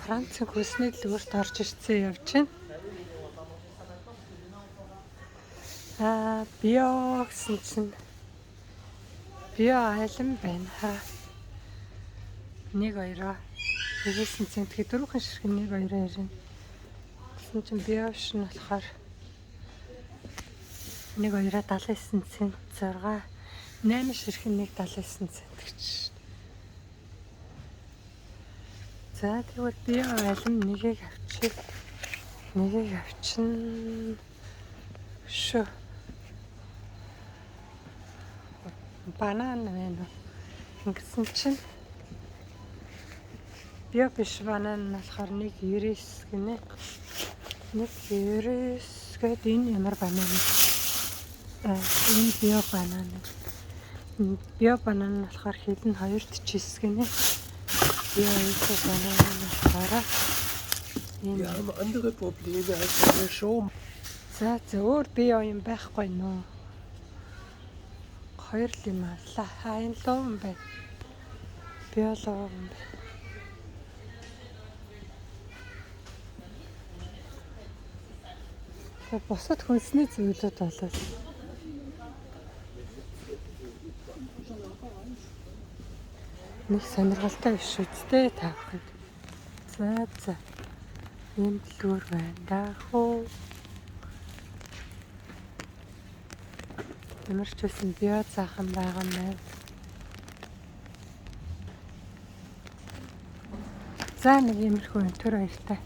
Францын хөлсний дэлгүүрт орж ирсэн явж байна. Био гэсэн чинь био айлан байна. 1-2 хийсэн чинь тэгэхээр дөрвөн ширхэг 1-2 ярина. Гэсэн чинь био шин болохоор 1-2 79 цент 6 8 ширхэг 1.79 цент гэж. За тэгвэл био айлан нэгийг авчих. Нэгийг авчин шүү. Банан байна уу? Ингэсэн чинь био биш банан нь болохоор 1.99 гинэ. 1.99 гээд энэ ямар банан вэ? Энэ био банан. Био банан нь болохоор хэд нь 2.49 гинэ. Био банан нь болохоор Wir haben andere Probleme als der Show. За өөр био юм байхгүй нөө. 2 л юм аллаа. Энэ луу юм байна. Био луу юм байна. Босод хүнсний зүйлүүд болол. Нэг сонирхолтой биш үстэй таахад. За. Ийм дэлгүүр байна даа хөө. Ямар ч үсэн био заахан байгаа юм байна. За нэг иймэрхүү өнтөр баяртай.